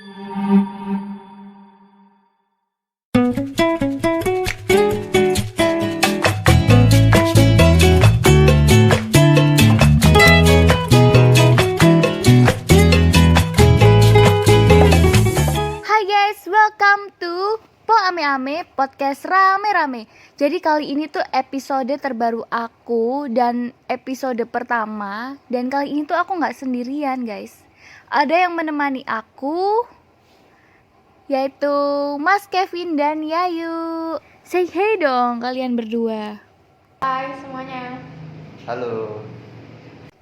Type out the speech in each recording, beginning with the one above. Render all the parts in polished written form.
Hai guys, welcome to Po Ame Ame Podcast Rame-Rame. Jadi kali ini tuh episode terbaru aku dan episode pertama. Dan kali ini tuh aku gak sendirian guys. Ada yang menemani aku, yaitu Mas Kevin dan Yayu. Say hey dong kalian berdua. Hai semuanya. Halo.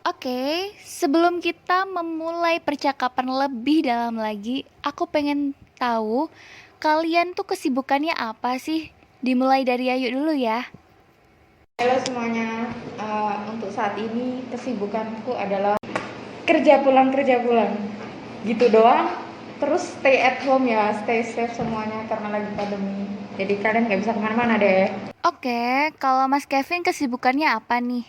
Oke, sebelum kita memulai percakapan lebih dalam lagi, aku pengen tahu kalian tuh kesibukannya apa sih? Dimulai dari Yayu dulu ya. Halo semuanya. Untuk saat ini kesibukanku adalah kerja pulang. Gitu doang. Terus stay at home ya, stay safe semuanya karena lagi pandemi. Jadi kalian nggak bisa kemana-mana deh. Oke, kalau Mas Kevin kesibukannya apa nih?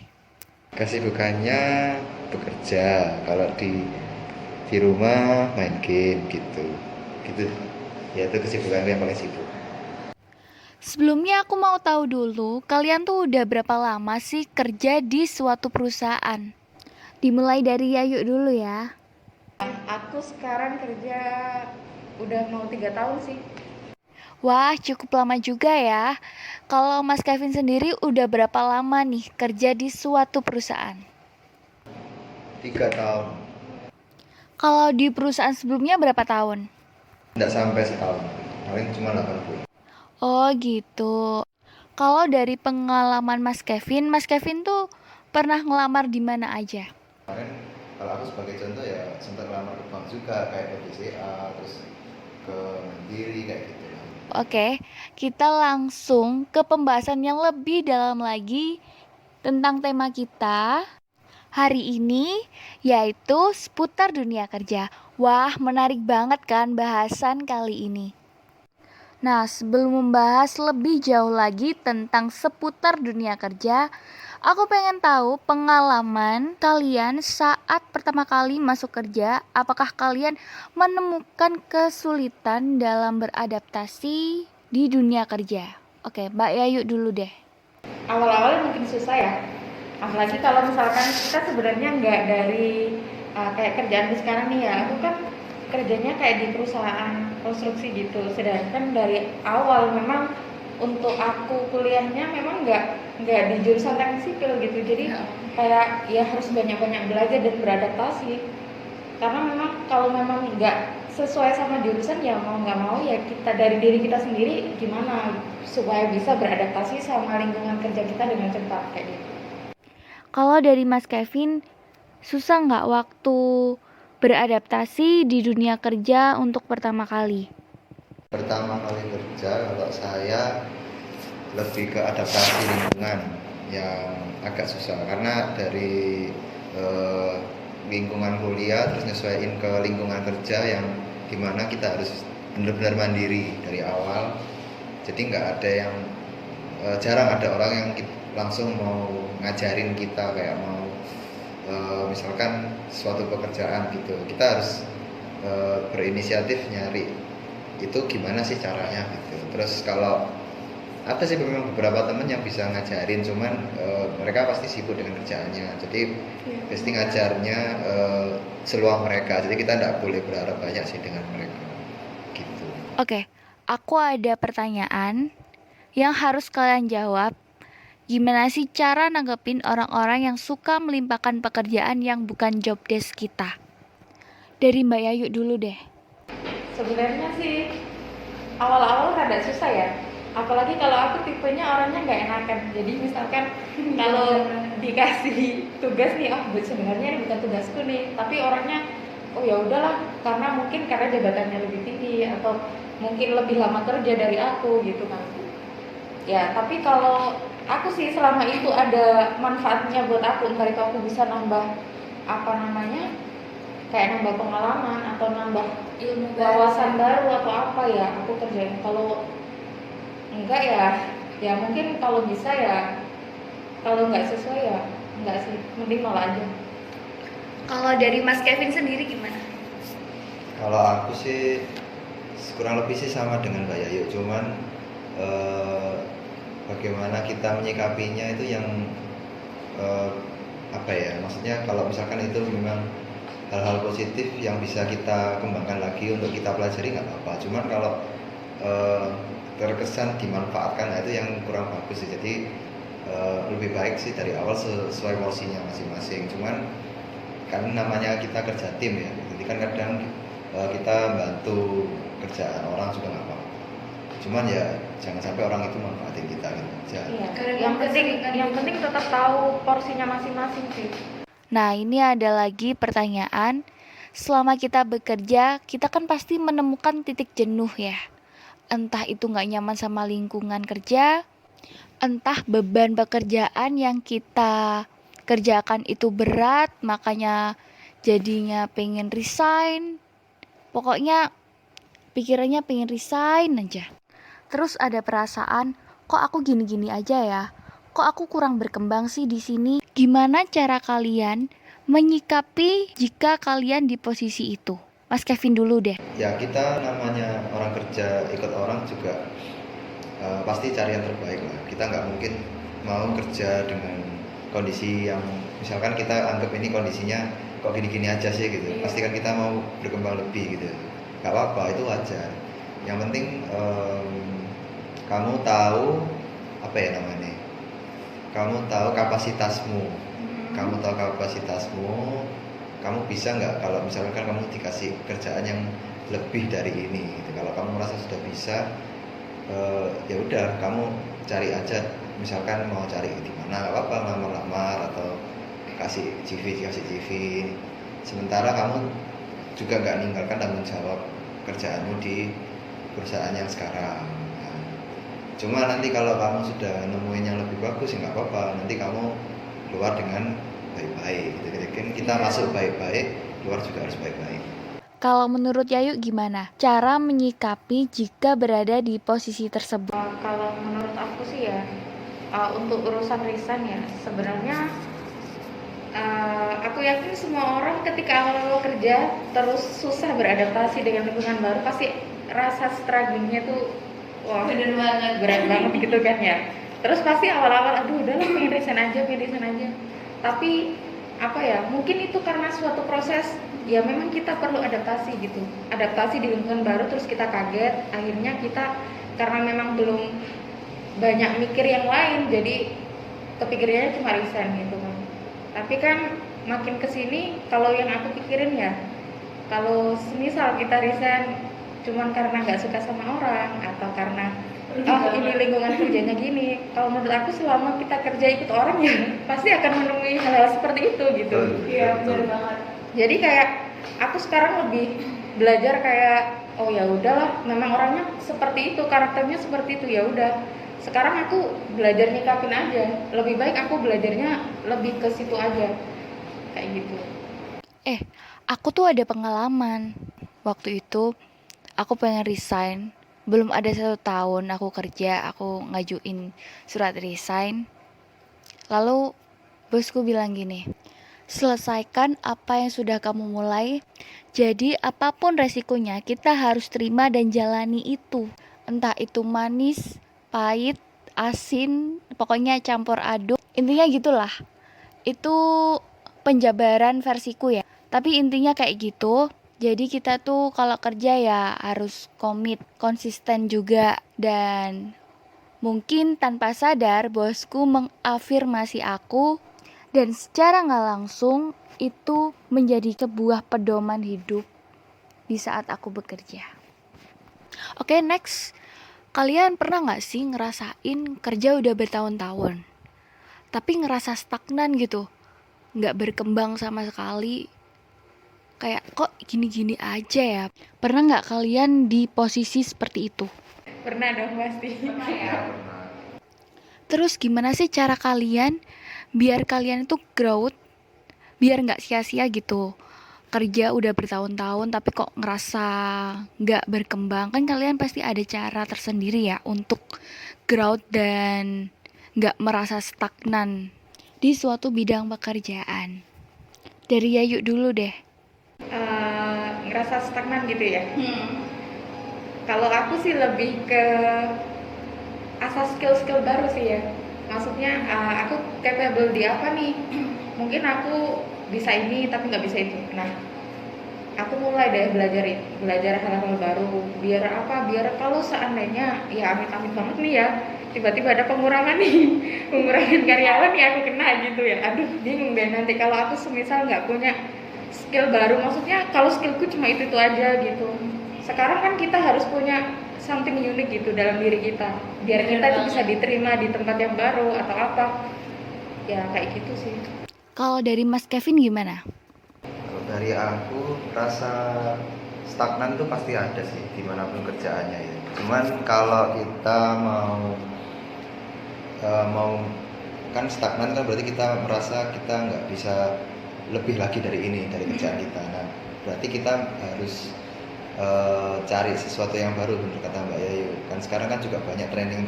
Kesibukannya bekerja. Kalau di rumah main game gitu. Ya itu kesibukan yang paling sibuk. Sebelumnya aku mau tahu dulu, kalian tuh udah berapa lama sih kerja di suatu perusahaan? Dimulai dari Yayu dulu ya. Aku sekarang kerja udah mau 3 tahun sih. Wah, cukup lama juga ya. Kalau Mas Kevin sendiri udah berapa lama nih kerja di suatu perusahaan? 3 tahun. Kalau di perusahaan sebelumnya berapa tahun? Tidak sampai setahun. Paling cuma 8 bulan. Oh gitu. Kalau dari pengalaman Mas Kevin tuh pernah ngelamar di mana aja? Kemarin kalau aku sebagai contoh ya sempat lamar ke bank juga kayak ke BCA, terus ke Mandiri kayak gitu. Oke, kita langsung ke pembahasan yang lebih dalam lagi tentang tema kita hari ini, yaitu seputar dunia kerja. Wah, menarik banget kan bahasan kali ini. Nah, sebelum membahas lebih jauh lagi tentang seputar dunia kerja, aku pengen tahu pengalaman kalian saat pertama kali masuk kerja. Apakah kalian menemukan kesulitan dalam beradaptasi di dunia kerja? Oke, Mbak Yayu dulu deh. Awal-awal mungkin susah ya. Apalagi kalau misalkan kita sebenarnya nggak dari kayak kerjaan sekarang nih ya. Aku kan kerjanya kayak di perusahaan konstruksi gitu. Sedangkan dari awal memang untuk aku kuliahnya memang nggak di jurusan teknik sipil gitu. Jadi kayak ya harus banyak-banyak belajar dan beradaptasi. Karena memang kalau memang nggak sesuai sama jurusan ya mau nggak mau ya kita dari diri kita sendiri gimana supaya bisa beradaptasi sama lingkungan kerja kita dengan cepat kayak gitu. Kalau dari Mas Kevin, susah nggak waktu beradaptasi di dunia kerja untuk pertama kali? Pertama kali kerja kalau saya lebih ke adaptasi lingkungan yang agak susah karena dari lingkungan kuliah terus nyesuaiin ke lingkungan kerja yang dimana kita harus benar-benar mandiri dari awal. Jadi nggak ada yang jarang ada orang yang langsung mau ngajarin kita kayak mau misalkan suatu pekerjaan gitu. Kita harus berinisiatif nyari itu gimana sih caranya gitu. Terus kalau ada sih memang beberapa teman yang bisa ngajarin, cuman mereka pasti sibuk dengan kerjaannya. Jadi pasti ngajarnya seluang mereka. Jadi kita tidak boleh berharap banyak sih dengan mereka. Gitu. Oke, aku ada pertanyaan yang harus kalian jawab. Gimana sih cara nanggepin orang-orang yang suka melimpahkan pekerjaan yang bukan job desk kita? Dari Mbak Yayu dulu deh. Sebenarnya sih awal-awal rada susah ya. Apalagi kalau aku tipenya orangnya nggak enakan. Jadi misalkan kalau dikasih tugas nih, sebenarnya ini bukan tugasku nih, tapi orangnya ya udahlah karena jabatannya lebih tinggi atau mungkin lebih lama kerja dari aku gitu kan. Ya, tapi kalau aku sih selama itu ada manfaatnya buat aku, entah itu aku bisa nambah kayak nambah pengalaman atau nambah ilmu wawasan baru atau apa ya aku kerjain. Kalau enggak ya mungkin kalau bisa ya, kalau nggak sesuai ya enggak sih, mending malah aja. Kalau dari Mas Kevin sendiri gimana? Kalau aku sih kurang lebih sih sama dengan Mbak Yayu, cuman eh, bagaimana kita menyikapinya itu yang eh, apa ya, maksudnya kalau misalkan itu memang hal-hal positif yang bisa kita kembangkan lagi untuk kita pelajari nggak apa-apa, cuman kalau eh, terkesan dimanfaatkan, nah itu yang kurang bagus sih. Jadi lebih baik sih dari awal sesuai porsinya masing-masing. Cuman kan namanya kita kerja tim ya, jadi kan kadang kita bantu kerjaan orang juga nggak apa-apa, cuman ya jangan sampai orang itu manfaatin kita gitu aja. Iya. Kadang Yang penting tetap tahu porsinya masing-masing sih. Nah, ini ada lagi pertanyaan. Selama kita bekerja, kita kan pasti menemukan titik jenuh ya. Entah itu nggak nyaman sama lingkungan kerja, entah beban pekerjaan yang kita kerjakan itu berat, makanya jadinya pengen resign. Pokoknya pikirannya pengen resign aja. Terus ada perasaan, kok aku gini-gini aja ya? Kok aku kurang berkembang sih di sini? Gimana cara kalian menyikapi jika kalian di posisi itu? Mas Kevin dulu deh. Ya kita namanya orang kerja ikut orang juga pasti cari yang terbaik lah. Kita nggak mungkin mau kerja dengan kondisi yang misalkan kita anggap ini kondisinya kok gini-gini aja sih gitu. Iya. Pasti kan kita mau berkembang lebih gitu. Nggak apa-apa, itu wajar. Yang penting kamu tahu apa ya namanya? Kamu tahu kapasitasmu. Kamu tahu kapasitasmu. Kamu bisa nggak kalau misalkan kamu dikasih kerjaan yang lebih dari ini gitu. Kalau kamu merasa sudah bisa, ya udah kamu cari aja, misalkan mau cari di mana nggak apa-apa, lamar-lamar atau kasih CV. Sementara kamu juga nggak ninggalkan tanggung jawab kerjaanmu di perusahaan yang sekarang. Nah, cuma nanti kalau kamu sudah nemuin yang lebih bagus ya nggak apa-apa, nanti kamu keluar dengan baik-baik gitu. Kan kita masuk baik-baik, keluar juga harus baik-baik. Kalau menurut Yayu gimana? Cara menyikapi jika berada di posisi tersebut? Kalau menurut aku sih ya, untuk urusan resign ya sebenarnya aku yakin semua orang ketika awal-awal kerja terus susah beradaptasi dengan lingkungan baru, pasti rasa strugglingnya tuh wah Bener banget. berat banget gitu kan ya. Terus pasti awal-awal aduh udahlah pengen resign aja. Tapi apa ya, mungkin itu karena suatu proses ya, memang kita perlu adaptasi gitu, adaptasi di lingkungan baru, terus kita kaget, akhirnya kita karena memang belum banyak mikir yang lain, jadi kepikirannya cuma resign gitu kan. Tapi kan makin kesini kalau yang aku pikirin ya, kalau semisal kita resign cuman karena nggak suka sama orang atau karena ini lingkungan kerjanya gini, kalau menurut aku selama kita kerja ikut orang ya pasti akan menemui hal-hal seperti itu gitu. Iya, bener banget. Jadi kayak aku sekarang lebih belajar kayak oh ya udahlah, memang orangnya seperti itu, karakternya seperti itu, ya udah. Sekarang aku belajar nyikapin aja. Lebih baik aku belajarnya lebih ke situ aja. Kayak gitu. Aku tuh ada pengalaman. Waktu itu aku pengen resign. Belum ada 1 tahun aku kerja, aku ngajuin surat resign. Lalu bosku bilang gini, selesaikan apa yang sudah kamu mulai. Jadi apapun resikonya kita harus terima dan jalani itu. Entah itu manis, pahit, asin, pokoknya campur aduk. Intinya gitulah. Itu penjabaran versiku ya. Tapi intinya kayak gitu. Jadi kita tuh kalau kerja ya harus komit, konsisten juga. Dan mungkin tanpa sadar bosku mengafirmasi aku. Dan secara gak langsung itu menjadi sebuah pedoman hidup di saat aku bekerja. Oke, next. Kalian pernah gak sih ngerasain kerja udah bertahun-tahun tapi ngerasa stagnan gitu, gak berkembang sama sekali, kayak kok gini-gini aja ya? Pernah gak kalian di posisi seperti itu? Pernah dong pasti. Ya, pernah. Terus gimana sih cara kalian biar kalian itu growth, biar gak sia-sia gitu? Kerja udah bertahun-tahun tapi kok ngerasa gak berkembang. Kan kalian pasti ada cara tersendiri ya untuk growth dan gak merasa stagnan di suatu bidang pekerjaan. Dari Yayu dulu deh. ngerasa stagnan gitu ya. Kalau aku sih lebih ke asas skill-skill baru sih ya. Maksudnya aku capable di apa nih? Mungkin aku bisa ini tapi nggak bisa itu. Nah, aku mulai deh belajar hal-hal baru. Biar apa? Biar kalau seandainya ya amit-amit banget nih ya, tiba-tiba ada pengurangan nih, pengurangan karyawan nih aku kena gitu ya. Aduh, bingung deh nanti kalau aku semisal nggak punya skill baru. Maksudnya kalau skillku cuma itu aja gitu. Sekarang kan kita harus punya something unik gitu dalam diri kita biar kita itu bisa diterima di tempat yang baru atau apa ya kayak gitu sih. Kalau dari Mas Kevin gimana? Kalau dari aku rasa stagnan tuh pasti ada sih dimanapun kerjaannya ya. Cuman kalau kita mau kan stagnan kan berarti kita merasa kita nggak bisa lebih lagi dari ini dari kerjaan kita. Nah berarti kita harus cari sesuatu yang baru, bener kata Mbak Yayu. Kan sekarang kan juga banyak training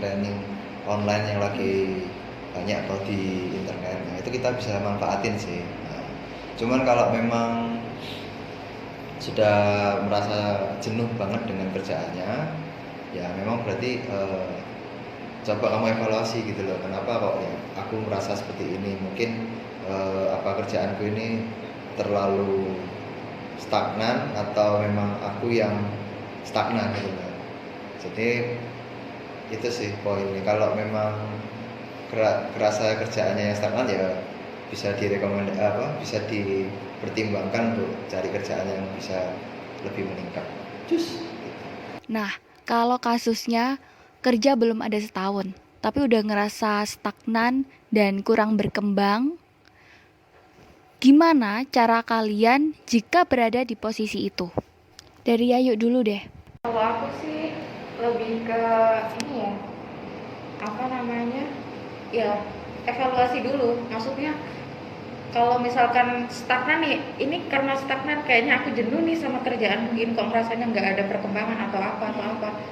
online yang lagi banyak atau di internet. Nah itu kita bisa manfaatin sih. Nah, cuman kalau memang sudah merasa jenuh banget dengan kerjaannya, ya memang berarti coba kamu evaluasi gitu loh. Kenapa kok ya aku merasa seperti ini? Mungkin apa kerjaanku ini terlalu stagnan atau memang aku yang stagnan gitu kan. Jadi itu sih poinnya. Kalau memang kerasa kerjaannya yang stagnan ya bisa bisa dipertimbangkan untuk cari kerjaan yang bisa lebih meningkat. Nah, kalau kasusnya kerja belum ada setahun, tapi udah ngerasa stagnan dan kurang berkembang, gimana cara kalian jika berada di posisi itu? Dari Yayu dulu deh. Kalau aku sih lebih ke ini ya, apa namanya, ya evaluasi dulu. Maksudnya kalau misalkan stagnan nih, ini karena stagnan kayaknya aku jenuh nih sama kerjaan, mungkin kok rasanya nggak ada perkembangan atau apa,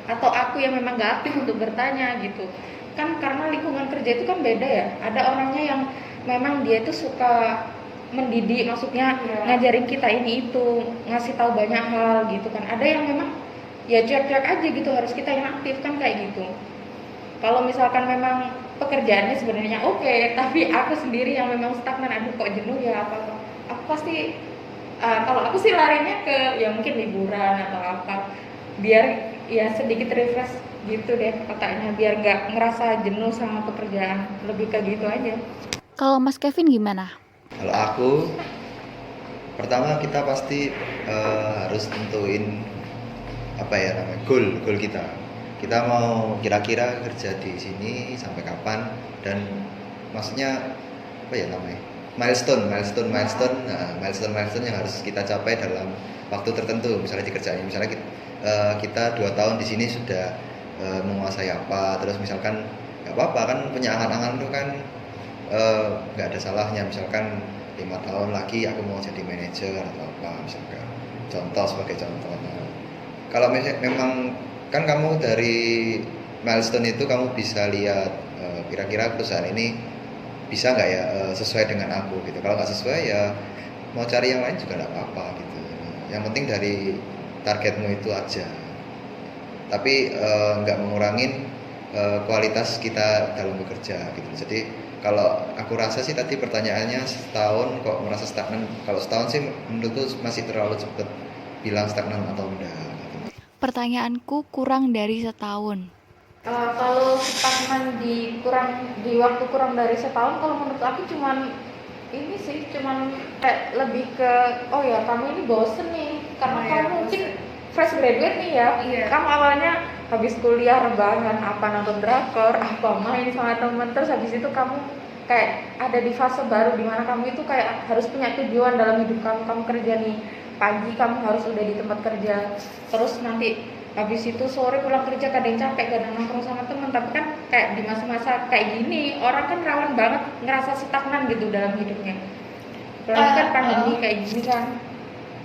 atau aku yang memang nggak aktif untuk bertanya gitu kan. Karena lingkungan kerja itu kan beda ya, ada orangnya yang memang dia itu suka mendidik, maksudnya ngajarin kita ini itu, ngasih tahu banyak hal gitu kan. Ada yang memang ya cuek-cuek aja gitu, harus kita yang aktif kan kayak gitu. Kalau misalkan memang pekerjaannya sebenarnya oke, tapi aku sendiri yang memang stagnan, aduh kok jenuh ya apa, aku pasti kalau aku sih larinya ke ya mungkin liburan atau apa, biar ya sedikit refresh gitu deh otaknya, biar nggak ngerasa jenuh sama pekerjaan, lebih ke gitu aja. Kalau Mas Kevin gimana? Kalau aku pertama kita pasti harus tentuin apa ya namanya goal kita. Kita mau kira-kira kerja di sini sampai kapan, dan maksudnya apa ya namanya milestone yang harus kita capai dalam waktu tertentu. Misalnya di kerjaan, misalnya kita 2 tahun di sini sudah menguasai apa, terus misalkan nggak apa-apa kan, punya angan-angan itu kan nggak ada salahnya. Misalkan 5 tahun lagi aku mau jadi manajer atau apa, misalkan sebagai contoh. Nah, kalau memang kan kamu dari milestone itu kamu bisa lihat kira-kira perusahaan ini bisa nggak ya sesuai dengan aku gitu. Kalau nggak sesuai ya mau cari yang lain juga nggak apa-apa gitu. Yang penting dari targetmu itu aja, tapi nggak mengurangin kualitas kita dalam bekerja gitu. Jadi kalau aku rasa sih tadi pertanyaannya setahun kok merasa stagnan. Kalau setahun sih menurutku masih terlalu cepat bilang stagnan atau enggak gitu. Pertanyaanku kurang dari setahun. Kalau stagnan di waktu kurang dari setahun, kalau menurut aku cuman ini sih, cuman kayak lebih ke oh ya kamu ini bosen nih karena kamu mungkin fresh graduate nih ya. Kamu awalnya habis kuliah rebahan, apa nonton drakor, apa main sama temen, terus habis itu kamu kayak ada di fase baru dimana kamu itu kayak harus punya tujuan dalam hidup kamu. Kamu kerja nih pagi, kamu harus udah di tempat kerja, terus nanti habis itu sore pulang kerja kadang capek, kadang nongkrong sama temen. Tapi kan kayak di masa-masa kayak gini orang kan rawan banget ngerasa stagnan gitu dalam hidupnya. Apalagi kan pandemi kayak gini kan,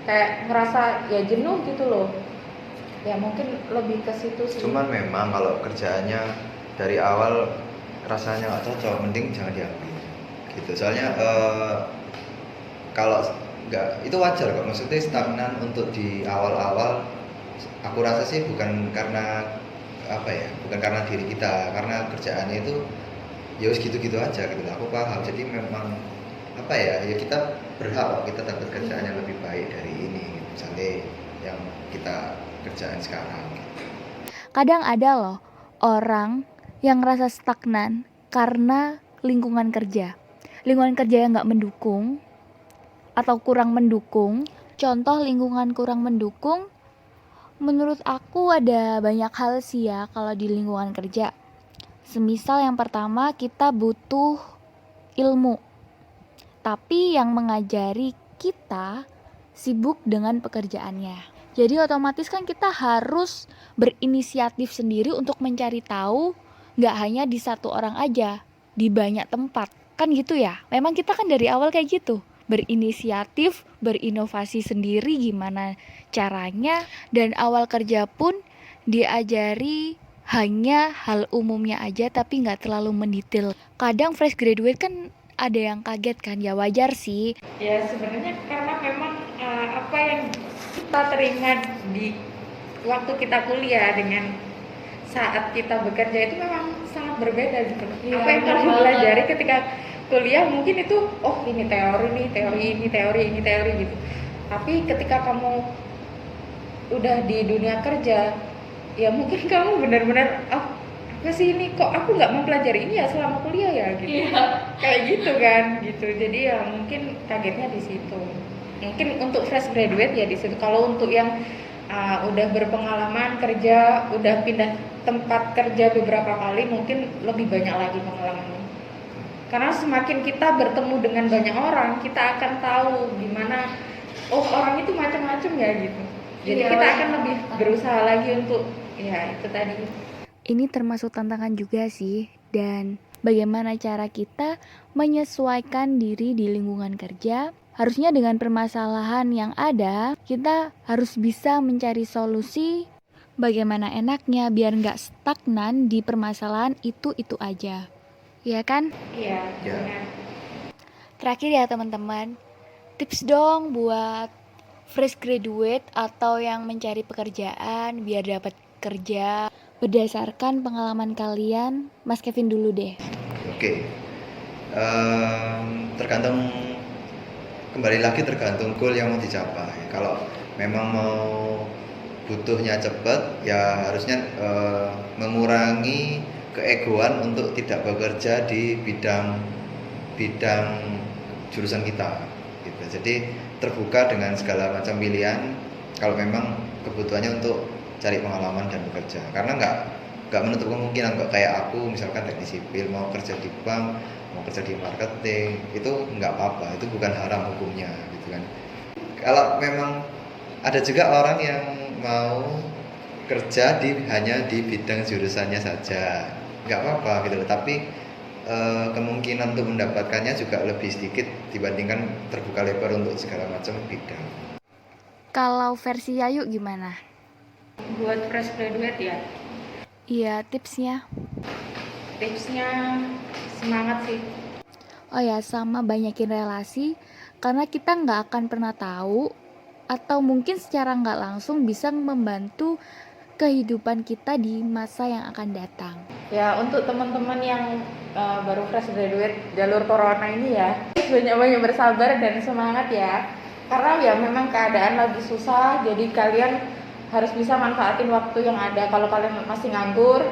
kayak ngerasa ya jenuh gitu loh. Ya mungkin lebih ke situ sih. Cuman memang kalau kerjaannya dari awal rasanya nggak cocok, mending jangan diambil gitu. Soalnya kalau nggak, itu wajar kok, maksudnya stagnan untuk di awal-awal. Aku rasa sih bukan karena apa ya, bukan karena diri kita, karena kerjaannya itu ya wis gitu-gitu aja gitu. Aku paham, jadi memang apa ya, ya kita berhak kok kita dapat kerjaan yang lebih baik dari ini gitu. Misalnya yang kita kerjaan sekarang gitu. Kadang ada loh orang yang ngerasa stagnan karena lingkungan kerja. Lingkungan kerja yang nggak mendukung atau kurang mendukung. Contoh lingkungan kurang mendukung, menurut aku ada banyak hal sih ya kalau di lingkungan kerja. Semisal yang pertama kita butuh ilmu, tapi yang mengajari kita sibuk dengan pekerjaannya. Jadi otomatis kan kita harus berinisiatif sendiri untuk mencari tahu, nggak hanya di satu orang aja, di banyak tempat. Kan gitu ya, memang kita kan dari awal kayak gitu, berinisiatif, berinovasi sendiri gimana caranya, dan awal kerja pun diajari hanya hal umumnya aja tapi nggak terlalu mendetail. Kadang fresh graduate kan ada yang kaget kan, ya wajar sih. Ya sebenarnya karena memang apa yang kita teringat di waktu kita kuliah dengan saat kita bekerja itu memang sangat berbeda gitu. Iya, Apa yang benar kamu banget. pelajari ketika kuliah mungkin itu ini teori nih, teori gitu. Tapi ketika kamu udah di dunia kerja, ya mungkin kamu benar-benar apa sih ini, kok aku nggak mempelajari ini ya selama kuliah ya gitu. Iya. Kayak gitu kan gitu. Jadi ya mungkin kagetnya di situ. Mungkin untuk fresh graduate ya di situ. Kalau untuk yang udah berpengalaman kerja, udah pindah tempat kerja beberapa kali, mungkin lebih banyak lagi pengalamannya. Karena semakin kita bertemu dengan banyak orang, kita akan tahu gimana orang itu macam-macam ya gitu. Jadi Iya, kita banyak. akan lebih berusaha lagi untuk ya itu tadi. Ini termasuk tantangan juga sih, dan bagaimana cara kita menyesuaikan diri di lingkungan kerja. Harusnya dengan permasalahan yang ada, kita harus bisa mencari solusi bagaimana enaknya biar nggak stagnan di permasalahan itu aja. Ya kan? Iya, Ya. benar. Terakhir ya teman-teman, tips dong buat fresh graduate atau yang mencari pekerjaan biar dapat kerja berdasarkan pengalaman kalian. Mas Kevin dulu deh. Oke. Tergantung, kembali lagi tergantung goal yang mau dicapai. Kalau memang mau butuhnya cepat, ya harusnya mengurangi keegoan untuk tidak bekerja di bidang jurusan kita gitu. Jadi terbuka dengan segala macam pilihan kalau memang kebutuhannya untuk cari pengalaman dan bekerja. Karena nggak menutup kemungkinan kok, kayak aku misalkan teknik sipil mau kerja di bank, mau kerja di marketing, itu nggak apa-apa, itu bukan haram hukumnya gitu kan. Kalau memang ada juga orang yang mau kerja hanya di bidang jurusannya saja, nggak apa-apa gitu loh. Tapi kemungkinan untuk mendapatkannya juga lebih sedikit dibandingkan terbuka lebar untuk segala macam bidang. Kalau versi Yayu gimana? Buat fresh graduate ya, Iya, tipsnya. tipsnya semangat sih. Oh ya, sama banyakin relasi, karena kita nggak akan pernah tahu atau mungkin secara nggak langsung bisa membantu kehidupan kita di masa yang akan datang. Ya untuk teman-teman yang baru fresh graduate jalur corona ini ya, banyak-banyak bersabar dan semangat ya. Karena ya memang keadaan lagi susah, jadi kalian harus bisa manfaatin waktu yang ada. Kalau kalian masih nganggur,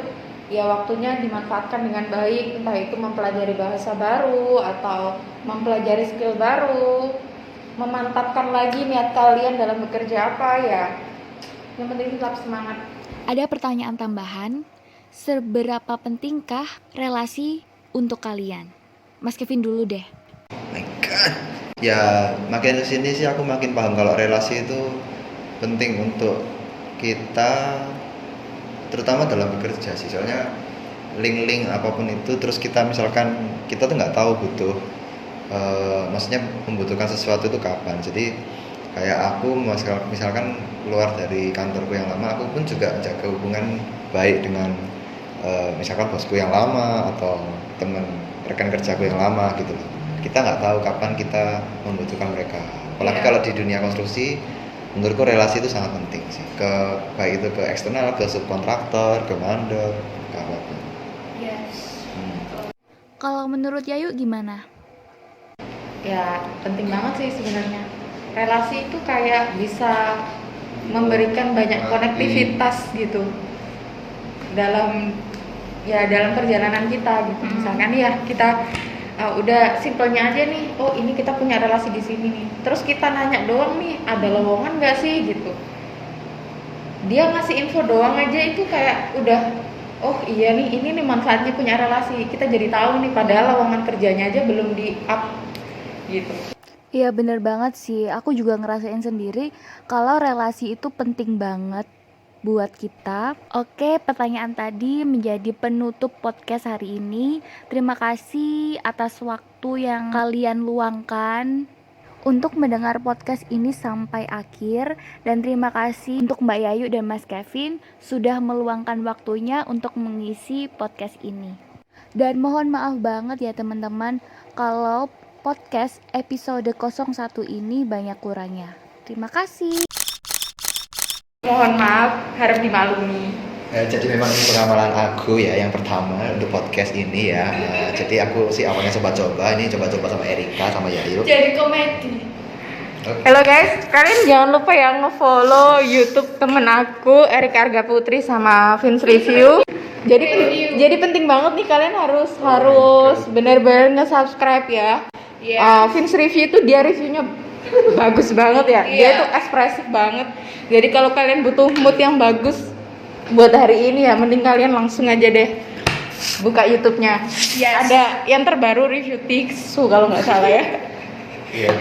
ya waktunya dimanfaatkan dengan baik, entah itu mempelajari bahasa baru atau mempelajari skill baru, memantapkan lagi niat kalian dalam bekerja apa ya. Yang penting tetap semangat. Ada pertanyaan tambahan, seberapa pentingkah relasi untuk kalian? Mas Kevin dulu deh. My God. Ya makin kesini sih aku makin paham kalau relasi itu penting untuk kita, terutama dalam bekerja sih. Soalnya link-link apapun itu, terus kita misalkan kita tuh nggak tahu butuh maksudnya membutuhkan sesuatu itu kapan. Jadi kayak aku misalkan keluar dari kantorku yang lama, aku pun juga jaga hubungan baik dengan misalkan bosku yang lama atau teman rekan kerjaku yang lama gitu. Kita nggak tahu kapan kita membutuhkan mereka. Apalagi Iya. kalau di dunia konstruksi, menurutku relasi itu sangat penting sih. Baik itu ke eksternal, ke subkontraktor, ke mandor, ke apapun. Yes. Kalau menurut Yayu gimana? Ya penting banget sih sebenarnya. Relasi itu kayak bisa memberikan banyak konektivitas gitu dalam perjalanan kita gitu. Misalkan ya kita udah simpelnya aja nih, oh ini kita punya relasi di sini nih. Terus kita nanya doang nih, ada lowongan nggak sih gitu. Dia ngasih info doang aja itu kayak udah, oh iya nih ini nih manfaatnya punya relasi. Kita jadi tahu nih padahal lowongan kerjanya aja belum di up gitu. Iya bener banget sih, aku juga ngerasain sendiri kalau relasi itu penting banget buat kita. Oke, pertanyaan tadi menjadi penutup podcast hari ini. Terima kasih atas waktu yang kalian luangkan untuk mendengar podcast ini sampai akhir. Dan terima kasih untuk Mbak Yayu dan Mas Kevin sudah meluangkan waktunya untuk mengisi podcast ini. Dan mohon maaf banget ya teman-teman kalau podcast episode 01 ini banyak kurangnya. Terima kasih. Mohon maaf, harap dimaklumi. Jadi memang ini pengamalan aku ya yang pertama untuk podcast ini ya. Jadi aku sih awalnya coba-coba sama Erika sama Yayu. Jadi komedi. Oke. Halo guys, kalian jangan lupa ya nge-follow YouTube temen aku Erika Arga Putri sama Vince Review. Jadi penting banget nih kalian harus benar-benar nge-subscribe ya. Vince Review itu dia reviewnya bagus banget ya. Dia tuh ekspresif banget. Jadi kalau kalian butuh mood yang bagus buat hari ini ya, mending kalian langsung aja deh buka YouTube-nya. Ada yang terbaru review Tiksu kalau nggak salah ya. Iya.